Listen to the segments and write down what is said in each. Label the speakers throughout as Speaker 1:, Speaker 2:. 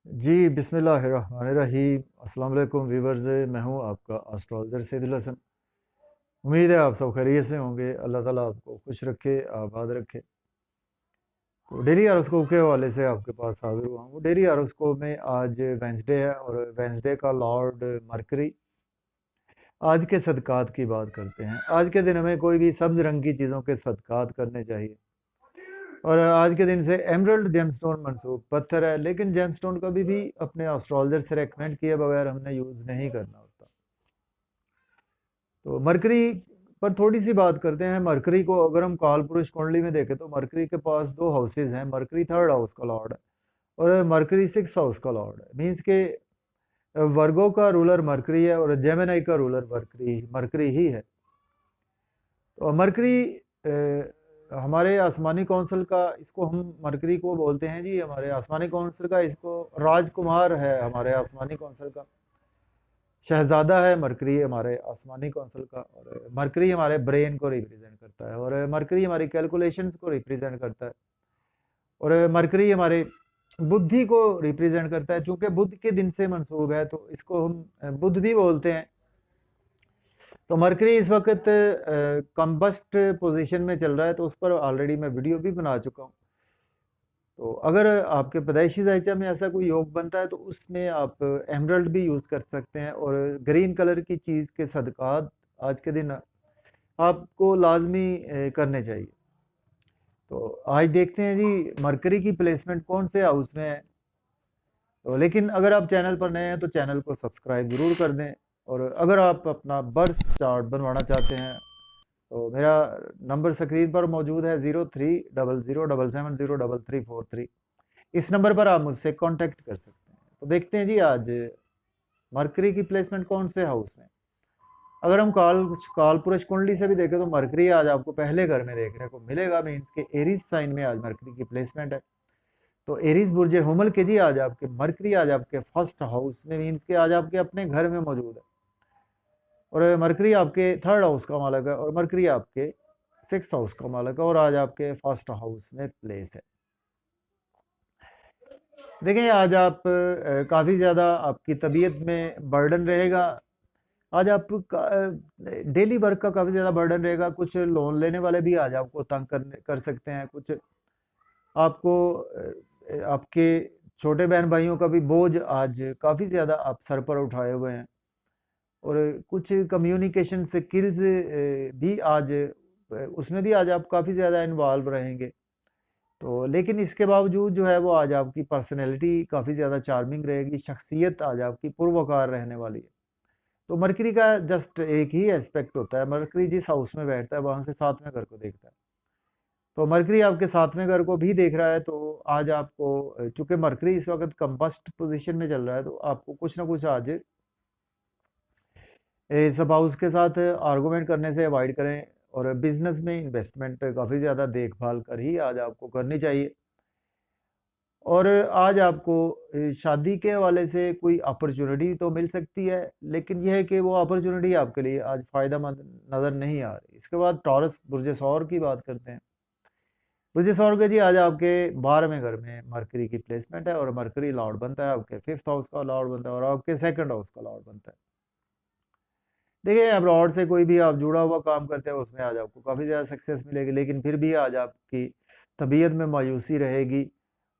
Speaker 1: जी, बिस्मिल्लाहिर्रहमानिर्रहीम। अस्सलाम वालेकुम व्यूवर्स, मैं हूँ आपका एस्ट्रोलॉजर सैदुल हसन। उम्मीद है आप सब खैरियत से होंगे। अल्लाह ताला आपको खुश रखे, आबाद रखे। तो डेली हॉरोस्कोप के हवाले से आपके पास हाजिर हुआ हूँ। डेली हॉरोस्कोप में आज वेंसडे है और वेंसडे का लॉर्ड मरकरी। आज के सदकात की बात करते हैं। आज के दिन हमें कोई भी सब्ज रंग की चीज़ों के सदकात करने चाहिए। और आज के दिन से एमरल्ड जेमस्टोन मंसूब पत्थर है, लेकिन जेमस्टोन कभी भी अपने एस्ट्रोलॉजर से रेकमेंड किए बगैर हमने यूज़ नहीं करना होता। तो मरकरी पर थोड़ी सी बात करते हैं। मरकरी को अगर हम काल पुरुष कुंडली में देखें तो मरकरी के पास दो हाउसेज हैं। मरकरी थर्ड हाउस का लॉर्ड है और मरकरी सिक्स हाउस का लॉर्ड है। मीन्स के वर्गो का रूलर मरकरी है और जेमिनी का रूलर मरकरी मरकरी ही है। तो मरकरी हमारे आसमानी कौंसल का, इसको हम मरकरी को बोलते हैं जी, हमारे आसमानी कौंसल का, इसको राजकुमार है हमारे आसमानी कौंसल का, शहजादा है मरकरी हमारे आसमानी कौंसल का। और मरकरी हमारे ब्रेन को रिप्रेजेंट करता है और मरकरी हमारी कैलकुलेशंस को रिप्रेजेंट करता है और मरकरी हमारे बुद्धि को रिप्रेजेंट करता है। चूंकि बुध के दिन से मंसूब है तो इसको हम बुध भी बोलते हैं। तो मरकरी इस वक्त कंबस्ट पोजीशन में चल रहा है, तो उस पर ऑलरेडी मैं वीडियो भी बना चुका हूँ। तो अगर आपके पैदाइशी जायचा में ऐसा कोई योग बनता है तो उसमें आप एमरल्ड भी यूज़ कर सकते हैं और ग्रीन कलर की चीज़ के सदकात आज के दिन आपको लाजमी करने चाहिए। तो आज देखते हैं जी मरकरी की प्लेसमेंट कौन से हाउस में है। तो लेकिन अगर आप चैनल पर नए हैं तो चैनल को सब्सक्राइब ज़रूर कर दें। और अगर आप अपना बर्थ चार्ट बनवाना चाहते हैं तो मेरा नंबर स्क्रीन पर मौजूद है 030077070343। इस नंबर पर आप मुझसे कांटेक्ट कर सकते हैं। तो देखते हैं जी आज मरकरी की प्लेसमेंट कौन से हाउस में। अगर हम काल पुरुष कुंडली से भी देखें तो मरकरी आज आपको पहले घर में देखने को मिलेगा। मीन्स के एरीज साइन में आज मरकरी की प्लेसमेंट है। तो एरीज बुर्ज हुमल के जी आज आपके मरकरी आज आपके फर्स्ट हाउस में, मीन्स के आज आपके अपने घर में मौजूद है। और मरकरी आपके थर्ड हाउस का मालक है और मरकरी आपके सिक्स हाउस का मालक है और आज आपके फर्स्ट हाउस में प्लेस है। देखिए आज आप काफ़ी ज़्यादा आपकी तबीयत में बर्डन रहेगा। आज आप डेली वर्क का काफ़ी ज़्यादा बर्डन रहेगा। कुछ लोन लेने वाले भी आज आपको तंग कर सकते हैं। कुछ आपको आपके छोटे बहन भाइयों का भी बोझ आज काफ़ी ज़्यादा आप सर पर उठाए हुए हैं। और कुछ कम्युनिकेशन स्किल्स भी आज उसमें भी आज आप काफ़ी ज़्यादा इन्वॉल्व रहेंगे। तो लेकिन इसके बावजूद जो है वो आज आपकी पर्सनैलिटी काफ़ी ज़्यादा चार्मिंग रहेगी। शख्सियत आज आपकी पुरवकार रहने वाली है। तो मरकरी का जस्ट एक ही एस्पेक्ट होता है। मरकरी जिस हाउस में बैठता है वहाँ से सातवें घर को देखता है। तो मरकरी आपके सातवें घर को भी देख रहा है। तो आज आपको चूंकि मरकरी इस वक्त कंबस्ट पोजीशन में चल रहा है तो आपको कुछ ना कुछ आज सब हाउस के साथ आर्गूमेंट करने से अवॉइड करें और बिजनेस में इन्वेस्टमेंट काफ़ी ज़्यादा देखभाल कर ही आज आपको करनी चाहिए। और आज आपको शादी के हवाले से कोई अपॉर्चुनिटी तो मिल सकती है, लेकिन यह है कि वो अपॉर्चुनिटी आपके लिए आज फ़ायदेमंद नज़र नहीं आ रही। इसके बाद टॉरस बुर्ज सौर की बात करते हैं। बुर्ज सौर के जी आज आपके 12वें घर में मरकरी की प्लेसमेंट है और मरकरी लॉर्ड बनता है आपके फिफ्थ हाउस का लॉर्ड बनता है और आपके सेकंड हाउस का लॉर्ड बनता है। देखिए अब्रॉड से कोई भी आप जुड़ा हुआ काम करते हैं उसमें आज आपको काफ़ी ज़्यादा सक्सेस मिलेगी, लेकिन फिर भी आज आपकी तबीयत में मायूसी रहेगी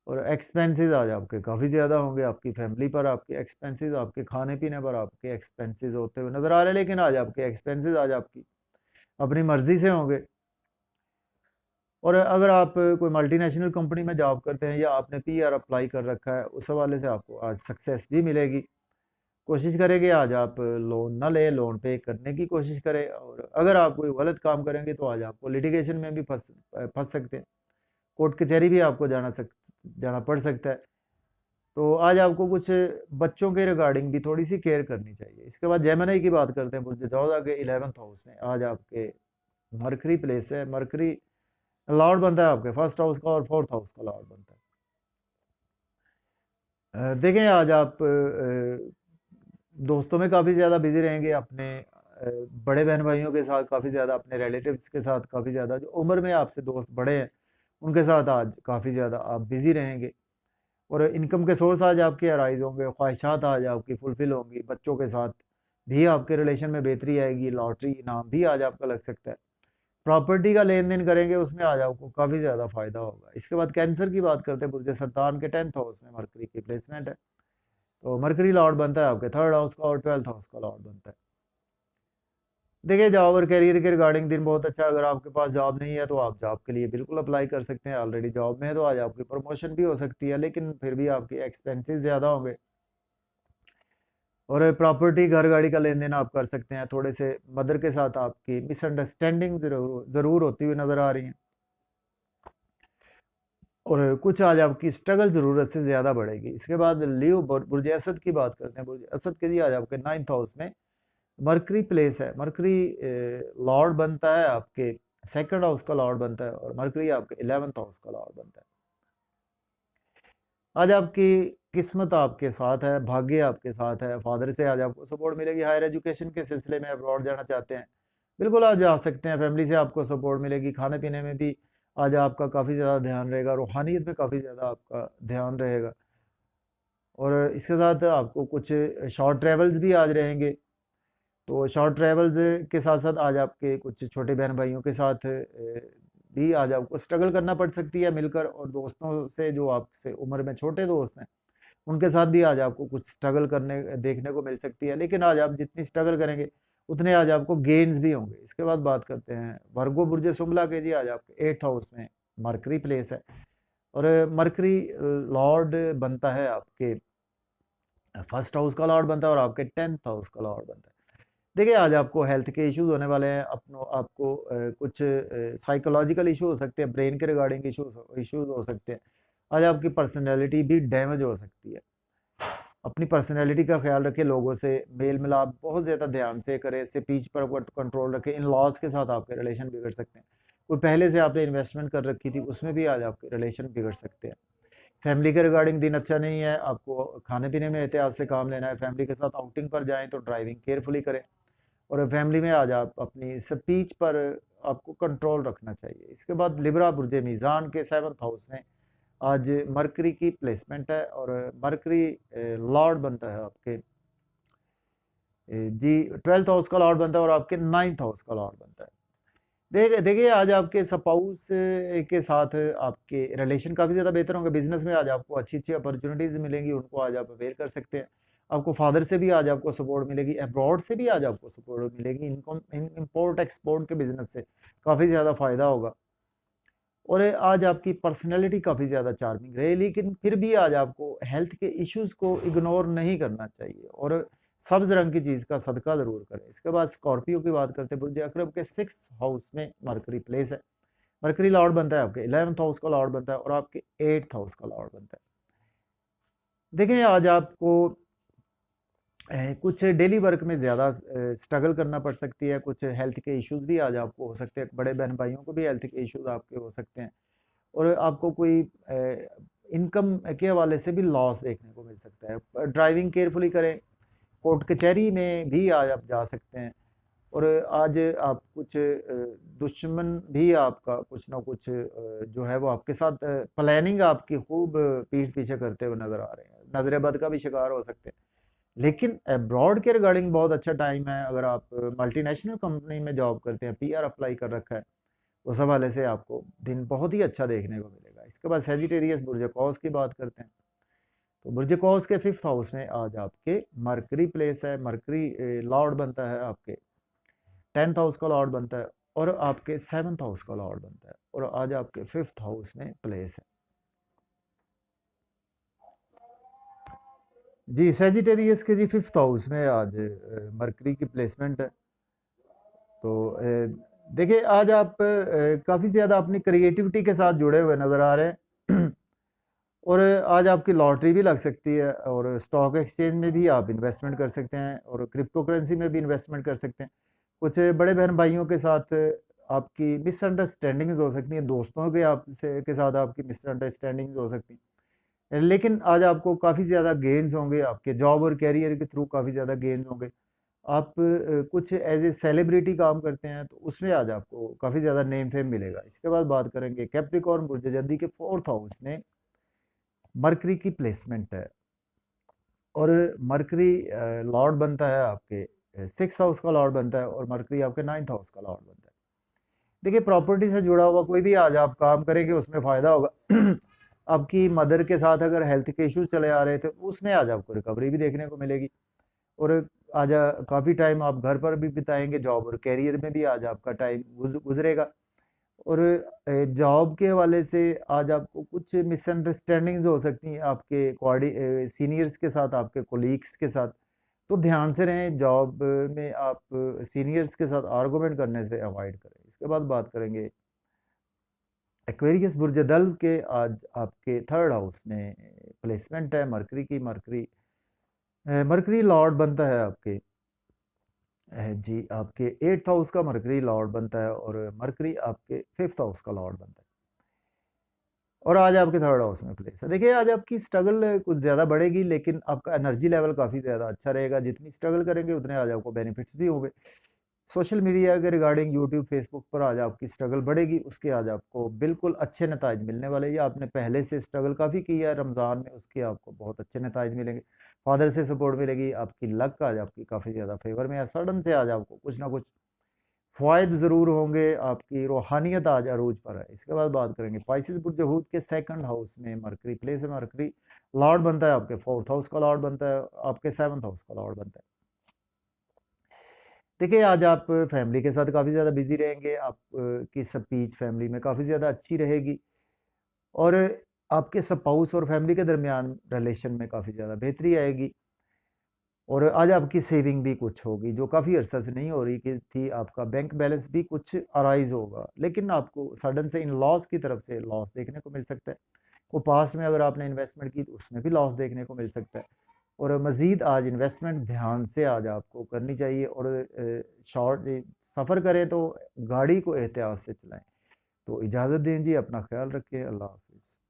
Speaker 1: और एक्सपेंसेस आज आपके काफ़ी ज़्यादा होंगे। आपकी फैमिली पर आपके एक्सपेंसेस, आपके खाने पीने पर आपके एक्सपेंसेस होते हुए नज़र आ रहे हैं, लेकिन आज आपके एक्सपेंसेस आज आपकी अपनी मर्जी से होंगे। और अगर आप कोई मल्टीनेशनल कंपनी में जॉब करते हैं या आपने पीआर अप्लाई कर रखा है उस हवाले से आपको आज सक्सेस भी मिलेगी। कोशिश करें कि आज आप लोन ना लें, लोन पे करने की कोशिश करें। और अगर आप कोई गलत काम करेंगे तो आज आपको लिटिगेशन में भी फंस सकते हैं। कोर्ट कचहरी भी आपको जाना पड़ सकता है। तो आज आपको कुछ बच्चों के रिगार्डिंग भी थोड़ी सी केयर करनी चाहिए। इसके बाद जेमिनी की बात करते हैं। बुर्ज जोधा के 11th हाउस में आज आपके मरकरी प्लेस है। मरकरी लॉर्ड बनता है आपके फर्स्ट हाउस का और फोर्थ हाउस का लॉर्ड बनता है। देखें आज आप दोस्तों में काफ़ी ज़्यादा बिजी रहेंगे। अपने बड़े बहन भाइयों के साथ काफ़ी ज़्यादा, अपने रिलेटिव्स के साथ काफ़ी ज़्यादा, जो उम्र में आपसे दोस्त बड़े हैं उनके साथ आज काफ़ी ज़्यादा आप बिजी रहेंगे। और इनकम के सोर्स आज आपके अराइज होंगे, ख्वाहिशात आज आपकी फुलफिल होंगी, बच्चों के साथ भी आपके रिलेशन में बेहतरी आएगी, लॉटरी इनाम भी आज आपका लग सकता है। प्रॉपर्टी का लेन देन करेंगे उसमें आज आपको काफ़ी ज़्यादा फायदा होगा। इसके बाद कैंसर की बात करते हैं, बुर्ज सरतान के 10th हाउस में मरकरी की प्लेसमेंट है। तो मरकरी लॉर्ड बनता है आपके 3rd हाउस का और 12th हाउस का लॉर्ड बनता है। देखिए जॉब और करियर के रिगार्डिंग दिन बहुत अच्छा है। अगर आपके पास जॉब नहीं है तो आप जॉब के लिए बिल्कुल अप्लाई कर सकते हैं। ऑलरेडी जॉब में है तो आज आपकी प्रमोशन भी हो सकती है, लेकिन फिर भी आपके एक्सपेंसेस ज़्यादा होंगे। और प्रॉपर्टी घर गाड़ी का लेन देन आप कर सकते हैं। थोड़े से मदर के साथ आपकी मिसअंडरस्टैंडिंग ज़रूर होती हुई नज़र आ रही हैं, और कुछ आज आपकी स्ट्रगल ज़रूरत से ज़्यादा बढ़ेगी। इसके बाद लियो बुर्ज असद की बात करते हैं। बुर्ज असद के जी आज आपके 9th हाउस में मरकरी प्लेस है। मरकरी लॉर्ड बनता है आपके 2nd हाउस का लॉर्ड बनता है, और मरकरी आपके 11th हाउस का लॉर्ड बनता है। आज आपकी किस्मत आपके साथ है, भाग्य आपके साथ है। फादर से आज आपको सपोर्ट मिलेगी। हायर एजुकेशन के सिलसिले में अब्रॉड जाना चाहते हैं, बिल्कुल आप जा सकते हैं। फैमिली से आपको सपोर्ट मिलेगी। खाने पीने में भी आज आपका काफ़ी ज़्यादा ध्यान रहेगा। रूहानियत में काफ़ी ज़्यादा आपका ध्यान रहेगा। और इसके साथ आपको कुछ शॉर्ट ट्रैवल्स भी आज रहेंगे। तो शॉर्ट ट्रैवल्स के साथ साथ आज आपके कुछ छोटे बहन भाइयों के साथ भी आज आपको स्ट्रगल करना पड़ सकती है मिलकर। और दोस्तों से जो आपसे उम्र में छोटे दोस्त हैं उनके साथ भी आज आपको कुछ स्ट्रगल करने देखने को मिल सकती है। लेकिन आज आप जितनी स्ट्रगल करेंगे उतने आज आपको गेन्स भी होंगे। इसके बाद बात करते हैं वर्गो बुर्ज सुमला के जी। आज आपके 8th हाउस में मरकरी प्लेस है, और मरकरी लॉर्ड बनता है आपके 1st हाउस का लॉर्ड बनता है, और आपके 10th हाउस का लॉर्ड बनता है। देखिए आज आपको हेल्थ के इश्यूज होने वाले हैं। आपको कुछ साइकोलॉजिकल इशू हो सकते हैं, ब्रेन के रिगार्डिंग इश्यूज हो सकते हैं। आज आपकी पर्सनैलिटी भी डैमेज हो सकती है। अपनी पर्सनैलिटी का ख्याल रखें, लोगों से मेल मिलाप बहुत ज़्यादा ध्यान से करें, स्पीच पर कंट्रोल रखें। इन लॉज के साथ आपके रिलेशन बिगड़ सकते हैं। कोई पहले से आपने इन्वेस्टमेंट कर रखी थी उसमें भी आज आपके रिलेशन बिगड़ सकते हैं। फैमिली के रिगार्डिंग दिन अच्छा नहीं है। आपको खाने पीने में एहतियात से काम लेना है। फैमिली के साथ आउटिंग पर जाएं तो ड्राइविंग केयरफुली करें, और फैमिली में आज आप अपनी स्पीच पर आपको कंट्रोल रखना चाहिए। इसके बाद लिब्रा बुर्ज मीज़ान के 7th हाउस में आज मरकरी की प्लेसमेंट है, और मरकरी लॉर्ड बनता है आपके जी 12th हाउस का लॉर्ड बनता है, और आपके 9th हाउस का लॉर्ड बनता है। देखिए आज आपके स्पाउस के साथ आपके रिलेशन काफ़ी ज़्यादा बेहतर होंगे। बिजनेस में आज आपको अच्छी अच्छी अपॉर्चुनिटीज़ मिलेंगी, उनको आज आप अवेयर कर सकते हैं। आपको फादर से भी आज आपको सपोर्ट मिलेगी, अब्रॉड से भी आज आपको सपोर्ट मिलेगी। इनकम इम्पोर्ट एक्सपोर्ट के बिजनेस से काफ़ी ज़्यादा फ़ायदा होगा। और आज आपकी पर्सनैलिटी काफ़ी ज़्यादा चार्मिंग रहे, लेकिन फिर भी आज आपको हेल्थ के इश्यूज़ को इग्नोर नहीं करना चाहिए, और सब्ज रंग की चीज़ का सदका ज़रूर करें। इसके बाद स्कॉर्पियो की बात करते हैं। बुर्ज अकरब के 6th हाउस में मरकरी प्लेस है। मरकरी लॉर्ड बनता है आपके 11th हाउस का लॉर्ड बनता है, और आपके 8th हाउस का लॉर्ड बनता है। देखें आज आपको कुछ डेली वर्क में ज़्यादा स्ट्रगल करना पड़ सकती है। कुछ हेल्थ के इश्यूज़ भी आज आपको हो सकते हैं। बड़े बहन भाइयों को भी हेल्थ के इश्यूज़ आपके हो सकते हैं, और आपको कोई इनकम के हवाले से भी लॉस देखने को मिल सकता है। ड्राइविंग केयरफुली करें। कोर्ट कचहरी में भी आज आप जा सकते हैं, और आज आप कुछ दुश्मन भी आपका कुछ ना कुछ जो है वो आपके साथ प्लानिंग आपकी खूब पीठ पीछे करते हुए नज़र आ रहे हैं। नजर बद का भी शिकार हो सकते हैं। लेकिन अब्रॉड के रिगार्डिंग बहुत अच्छा टाइम है। अगर आप मल्टीनेशनल कंपनी में जॉब करते हैं, पीआर अप्लाई कर रखा है, उस हवाले से आपको दिन बहुत ही अच्छा देखने को मिलेगा। इसके बाद सेजिटेरियस बुर्ज कौस की बात करते हैं। तो बुर्ज कौस के 5th हाउस में आज आपके मरकरी प्लेस है। मरकरी लॉर्ड बनता है आपके 10th हाउस का लॉर्ड बनता है, और आपके 7th हाउस का लॉर्ड बनता है, और आज आपके 5th हाउस में प्लेस है। जी सेजिटेरियस के जी 5th हाउस में आज मरकरी की प्लेसमेंट है। तो देखिए आज आप काफ़ी ज़्यादा अपनी क्रिएटिविटी के साथ जुड़े हुए नज़र आ रहे हैं। और आज आपकी लॉटरी भी लग सकती है, और स्टॉक एक्सचेंज में भी आप इन्वेस्टमेंट कर सकते हैं, और क्रिप्टो करेंसी में भी इन्वेस्टमेंट कर सकते हैं। कुछ बड़े बहन भाइयों के साथ आपकी मिसअंडरस्टैंडिंग्स हो सकती हैं। दोस्तों के आपसे के साथ आपकी मिसअंडरस्टैंडिंग्स हो सकती हैं। लेकिन आज आपको काफ़ी ज़्यादा गेन्स होंगे। आपके जॉब और कैरियर के थ्रू काफ़ी ज़्यादा गेन्स होंगे। आप कुछ एज ए सेलिब्रिटी काम करते हैं तो उसमें आज आपको काफ़ी ज़्यादा नेम फेम मिलेगा। इसके बाद बात करेंगे कैप्रिकॉर्न बुर्ज जद्दी के 4th हाउस में मरकरी की प्लेसमेंट है और मरकरी लॉर्ड बनता है आपके 6th हाउस का लॉर्ड बनता है और मरकरी आपके 9th हाउस का लॉर्ड बनता है। देखिए प्रॉपर्टी से जुड़ा हुआ कोई भी आज आप काम करेंगे उसमें फ़ायदा होगा। आपकी मदर के साथ अगर हेल्थ के इश्यूज चले आ रहे थे उसमें आज आपको रिकवरी भी देखने को मिलेगी और आज काफ़ी टाइम आप घर पर भी बिताएंगे, जॉब और कैरियर में भी आज आपका टाइम गुजरेगा और जॉब के हवाले से आज आपको कुछ मिसअंडरस्टैंडिंग्स हो सकती हैं आपके सीनियर्स के साथ, आपके कोलीग्स के साथ, तो ध्यान से रहें। जॉब में आप सीनियर्स के साथ आर्गुमेंट करने से अवॉइड करें। इसके बाद बात करेंगे एक्वेरियस बुर्ज दल के। आज आपके 3rd हाउस में प्लेसमेंट है मरकरी की। मरकरी लॉर्ड बनता है आपके जी आपके 8th हाउस का मरकरी लॉर्ड बनता है और मरकरी आपके 5th हाउस का लॉर्ड बनता है और आज आपके 3rd हाउस में प्लेस है। देखिए आज आपकी स्ट्रगल कुछ ज़्यादा बढ़ेगी लेकिन आपका एनर्जी लेवल काफ़ी ज़्यादा अच्छा रहेगा। जितनी स्ट्रगल करेंगे उतने आज आपको बेनिफिट्स भी होंगे। सोशल मीडिया के रिगार्डिंग यूट्यूब फेसबुक पर आज आपकी स्ट्रगल बढ़ेगी, उसके आज आपको बिल्कुल अच्छे नताइज मिलने वाले। या आपने पहले से स्ट्रगल काफ़ी की है रमज़ान में, उसके आपको बहुत अच्छे नताइज मिलेंगे। फादर से सपोर्ट मिलेगी, आपकी लक आज आपकी काफ़ी ज़्यादा फेवर में है। सडन से आज आपको कुछ ना कुछ फ़वाइद ज़रूर होंगे, आपकी रूहानियत आज अरूज पर है। इसके बाद बात करेंगे पाइसेस बुर्ज हूत के 2nd हाउस में मरकरी प्लेस है। मरकरी लॉर्ड बनता है आपके 4th हाउस का लॉर्ड बनता है, आपके 7th हाउस का लॉर्ड बनता है। देखिए आज आप फैमिली के साथ काफ़ी ज़्यादा बिजी रहेंगे, आप की स्पीच फैमिली में काफ़ी ज़्यादा अच्छी रहेगी और आपके स्पाउस और फैमिली के दरमियान रिलेशन में काफ़ी ज़्यादा बेहतरी आएगी और आज आपकी सेविंग भी कुछ होगी जो काफ़ी अरसा से नहीं हो रही कि थी। आपका बैंक बैलेंस भी कुछ अराइज होगा लेकिन आपको सडन से इन लॉस की तरफ से लॉस देखने को मिल सकता है। को पास्ट में अगर आपने इन्वेस्टमेंट की तो उसमें भी लॉस देखने को मिल सकता है और मज़ीद आज इन्वेस्टमेंट ध्यान से आज आपको करनी चाहिए और शॉर्ट सफ़र करें तो गाड़ी को एहतियात से चलाएं। तो इजाज़त दें जी, अपना ख्याल रखें। अल्लाह हाफिज़।